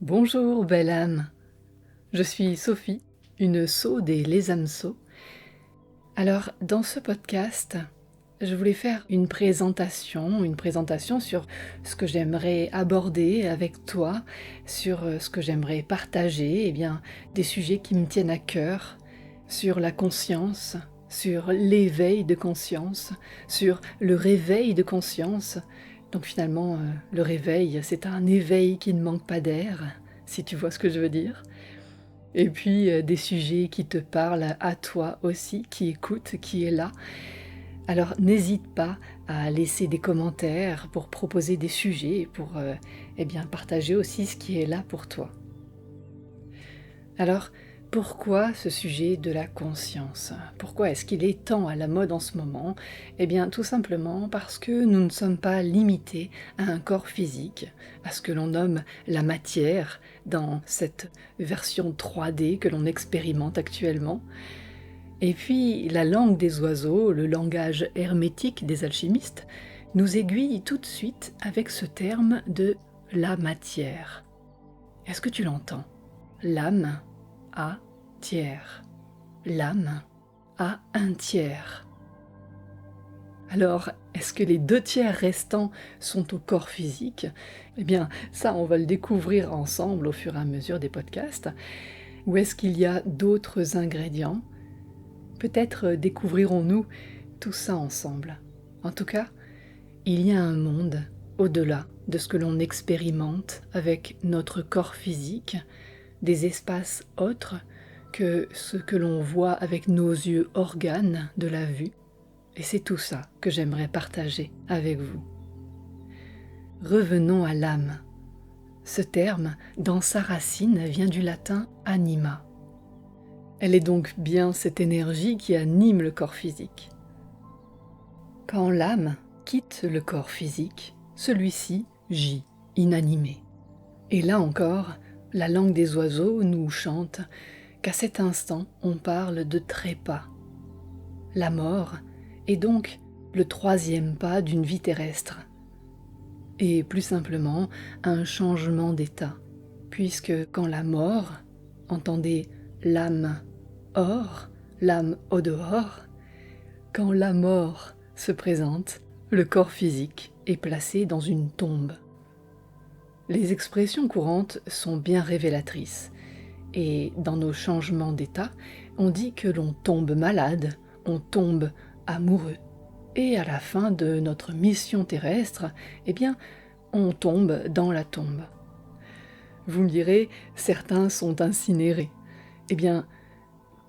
Bonjour belle âme, je suis Sophie, une sot des Les âmes sots. Alors dans ce podcast, je voulais faire une présentation sur ce que j'aimerais aborder avec toi, sur ce que j'aimerais partager, des sujets qui me tiennent à cœur, sur la conscience, sur l'éveil de conscience, sur le réveil de conscience. Donc finalement, le réveil, c'est un éveil qui ne manque pas d'air, si tu vois ce que je veux dire. Et puis des sujets qui te parlent à toi aussi, qui écoute, qui est là. Alors n'hésite pas à laisser des commentaires pour proposer des sujets, pour partager aussi ce qui est là pour toi. Alors, pourquoi ce sujet de la conscience? Pourquoi est-ce qu'il est tant à la mode en ce moment? Eh bien, tout simplement parce que nous ne sommes pas limités à un corps physique, à ce que l'on nomme la matière dans cette version 3D que l'on expérimente actuellement. Et puis, la langue des oiseaux, le langage hermétique des alchimistes, nous aiguille tout de suite avec ce terme de la matière. Est-ce que tu l'entends? L'âme a tiers. L'âme a un tiers. Alors, est-ce que les 2 tiers restants sont au corps physique? Eh bien, ça, on va le découvrir ensemble au fur et à mesure des podcasts. Ou est-ce qu'il y a d'autres ingrédients? Peut-être découvrirons-nous tout ça ensemble. En tout cas, il y a un monde au-delà de ce que l'on expérimente avec notre corps physique, des espaces autres que ce que l'on voit avec nos yeux organes de la vue, et c'est tout ça que j'aimerais partager avec vous. Revenons à l'âme. Ce terme, dans sa racine, vient du latin anima. Elle est donc bien cette énergie qui anime le corps physique. Quand l'âme quitte le corps physique, celui-ci gît, inanimé. Et là encore, la langue des oiseaux nous chante qu'à cet instant, on parle de trépas. La mort est donc le 3e pas d'une vie terrestre. Et plus simplement, un changement d'état. Puisque quand la mort, entendez l'âme hors, l'âme au dehors, quand la mort se présente, le corps physique est placé dans une tombe. Les expressions courantes sont bien révélatrices. Et dans nos changements d'état, on dit que l'on tombe malade, on tombe amoureux. Et à la fin de notre mission terrestre, on tombe dans la tombe. Vous me direz, certains sont incinérés.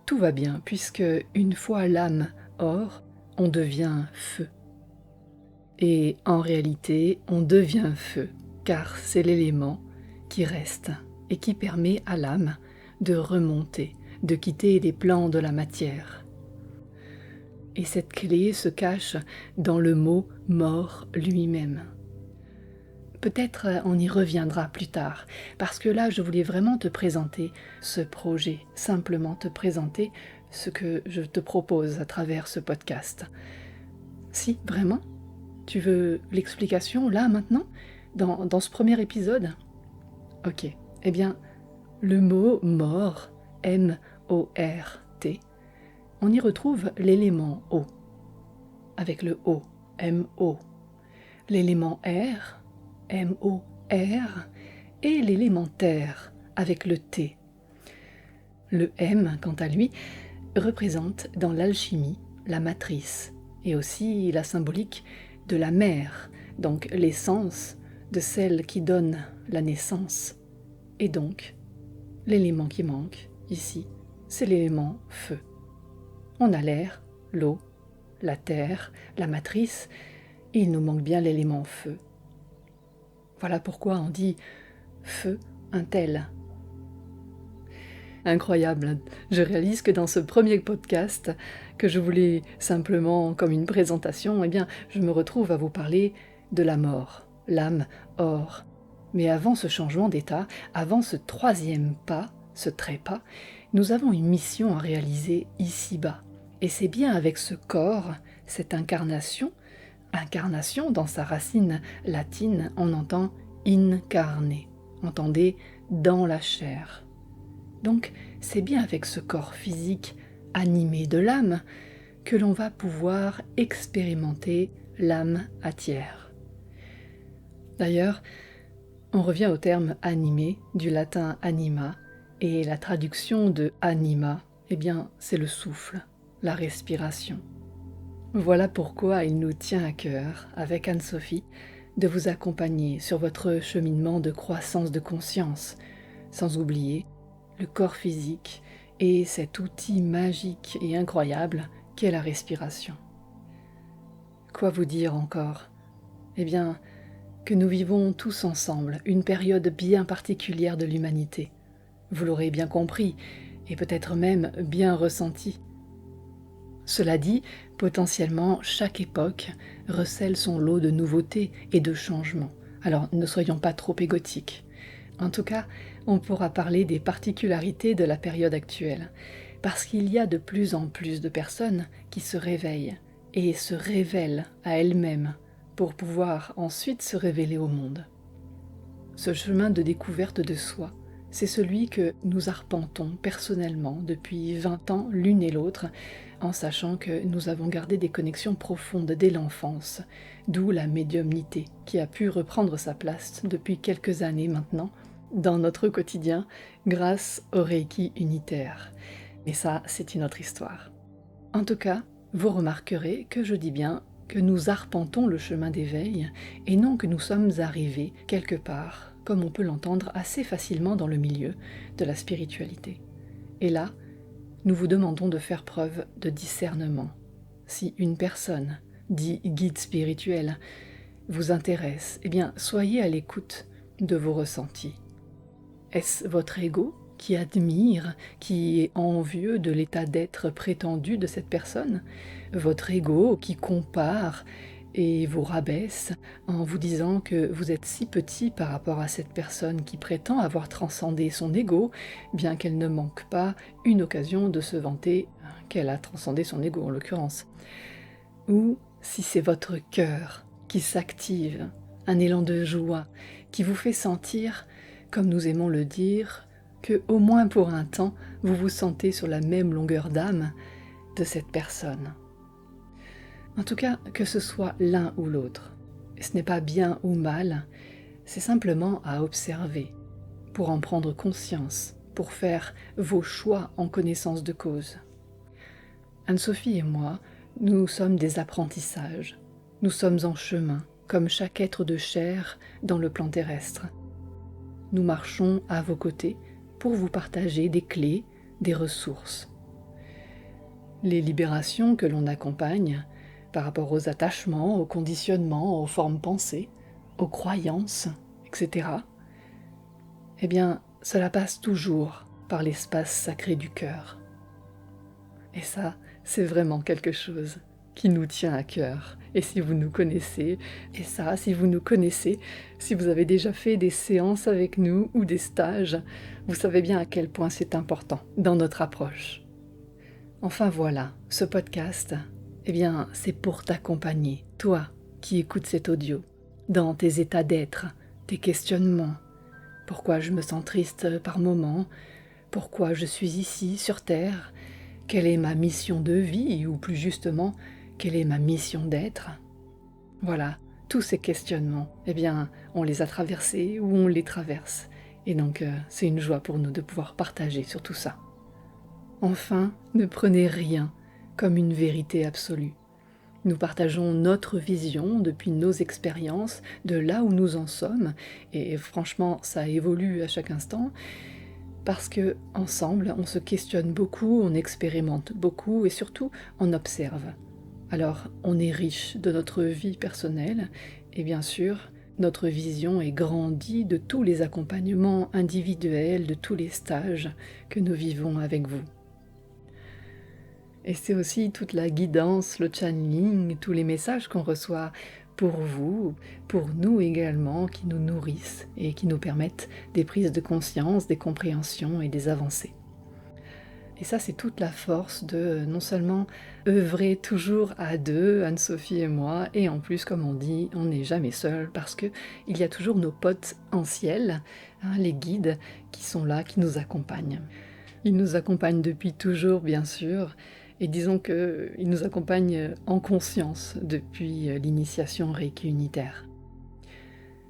Tout va bien, puisque une fois l'âme hors, on devient feu. Et en réalité, on devient feu, car c'est l'élément qui reste et qui permet à l'âme de remonter, de quitter les plans de la matière. Et cette clé se cache dans le mot « mort » lui-même. Peut-être on y reviendra plus tard, parce que là je voulais vraiment te présenter ce projet, simplement te présenter ce que je te propose à travers ce podcast. Si, vraiment? Tu veux l'explication là, maintenant? Dans ce premier épisode? Ok, le mot « mort », M-O-R-T, on y retrouve l'élément O, avec le O, M-O, l'élément R, M-O-R, et l'élément terre, avec le T. Le M, quant à lui, représente dans l'alchimie la matrice, et aussi la symbolique de la mère, donc l'essence de celle qui donne la naissance, et donc l'élément qui manque, ici, c'est l'élément feu. On a l'air, l'eau, la terre, la matrice, et il nous manque bien l'élément feu. Voilà pourquoi on dit « feu un tel ». Incroyable, je réalise que dans ce premier podcast, que je voulais simplement comme une présentation, je me retrouve à vous parler de la mort, l'âme hors. Mais avant ce changement d'état, avant ce 3e pas, ce trépas, nous avons une mission à réaliser ici-bas. Et c'est bien avec ce corps, cette incarnation dans sa racine latine, on entend incarner. Entendez dans la chair. Donc, c'est bien avec ce corps physique animé de l'âme que l'on va pouvoir expérimenter l'âme à tiers. D'ailleurs, on revient au terme animé, du latin anima, et la traduction de anima, eh bien, c'est le souffle, la respiration. Voilà pourquoi il nous tient à cœur, avec Anne-Sophie, de vous accompagner sur votre cheminement de croissance de conscience, sans oublier le corps physique et cet outil magique et incroyable qu'est la respiration. Quoi vous dire encore? Eh bien, que nous vivons tous ensemble une période bien particulière de l'humanité. Vous l'aurez bien compris, et peut-être même bien ressenti. Cela dit, potentiellement, chaque époque recèle son lot de nouveautés et de changements. Alors ne soyons pas trop égotiques. En tout cas, on pourra parler des particularités de la période actuelle, parce qu'il y a de plus en plus de personnes qui se réveillent et se révèlent à elles-mêmes pour pouvoir ensuite se révéler au monde. Ce chemin de découverte de soi, c'est celui que nous arpentons personnellement depuis 20 ans l'une et l'autre, en sachant que nous avons gardé des connexions profondes dès l'enfance, d'où la médiumnité qui a pu reprendre sa place depuis quelques années maintenant dans notre quotidien grâce au Reiki unitaire. Mais ça, c'est une autre histoire. En tout cas, vous remarquerez que je dis bien que nous arpentons le chemin d'éveil et non que nous sommes arrivés quelque part, comme on peut l'entendre assez facilement dans le milieu de la spiritualité. Et là, nous vous demandons de faire preuve de discernement. Si une personne, dit guide spirituel, vous intéresse, eh bien, soyez à l'écoute de vos ressentis. Est-ce votre ego qui admire, qui est envieux de l'état d'être prétendu de cette personne? Votre ego qui compare et vous rabaisse en vous disant que vous êtes si petit par rapport à cette personne qui prétend avoir transcendé son ego, bien qu'elle ne manque pas une occasion de se vanter qu'elle a transcendé son ego en l'occurrence. Ou si c'est votre cœur qui s'active, un élan de joie qui vous fait sentir, comme nous aimons le dire, que au moins pour un temps, vous vous sentez sur la même longueur d'âme de cette personne. En tout cas, que ce soit l'un ou l'autre, ce n'est pas bien ou mal, c'est simplement à observer, pour en prendre conscience, pour faire vos choix en connaissance de cause. Anne-Sophie et moi, nous sommes des apprentissages, nous sommes en chemin, comme chaque être de chair dans le plan terrestre. Nous marchons à vos côtés pour vous partager des clés, des ressources. Les libérations que l'on accompagne par rapport aux attachements, aux conditionnements, aux formes pensées, aux croyances, etc. Eh bien, cela passe toujours par l'espace sacré du cœur. Et ça, c'est vraiment quelque chose qui nous tient à cœur. Et si vous nous connaissez, si vous avez déjà fait des séances avec nous ou des stages, vous savez bien à quel point c'est important dans notre approche. Enfin voilà, ce podcast, eh bien, c'est pour t'accompagner, toi qui écoutes cet audio, dans tes états d'être, tes questionnements. Pourquoi je me sens triste par moments? Pourquoi je suis ici sur Terre? Quelle est ma mission de vie, ou plus justement, quelle est ma mission d'être? Voilà, tous ces questionnements, eh bien, on les a traversés ou on les traverse. Et donc, c'est une joie pour nous de pouvoir partager sur tout ça. Enfin, ne prenez rien comme une vérité absolue. Nous partageons notre vision depuis nos expériences, de là où nous en sommes, et franchement, ça évolue à chaque instant, parce que ensemble, on se questionne beaucoup, on expérimente beaucoup, et surtout, on observe. Alors, on est riche de notre vie personnelle, et bien sûr, notre vision est grandie de tous les accompagnements individuels, de tous les stages que nous vivons avec vous. Et c'est aussi toute la guidance, le channeling, tous les messages qu'on reçoit pour vous, pour nous également, qui nous nourrissent et qui nous permettent des prises de conscience, des compréhensions et des avancées. Et ça, c'est toute la force de non seulement œuvrer toujours à deux, Anne-Sophie et moi, et en plus, comme on dit, on n'est jamais seul parce que il y a toujours nos potes en ciel, hein, les guides qui sont là, qui nous accompagnent. Ils nous accompagnent depuis toujours, bien sûr, et disons qu'ils nous accompagnent en conscience depuis l'initiation Reiki unitaire.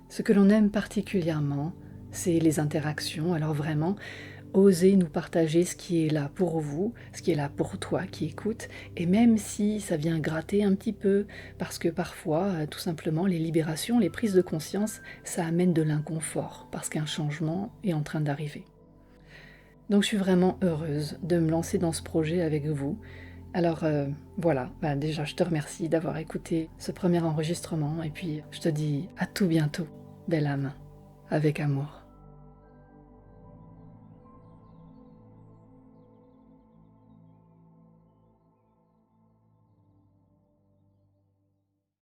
Ce que l'on aime particulièrement, c'est les interactions, alors vraiment, osez nous partager ce qui est là pour vous, ce qui est là pour toi qui écoute, et même si ça vient gratter un petit peu, parce que parfois, tout simplement, les libérations, les prises de conscience, ça amène de l'inconfort, parce qu'un changement est en train d'arriver. Donc je suis vraiment heureuse de me lancer dans ce projet avec vous. Alors voilà, déjà je te remercie d'avoir écouté ce premier enregistrement, et puis je te dis à tout bientôt, belle âme, avec amour.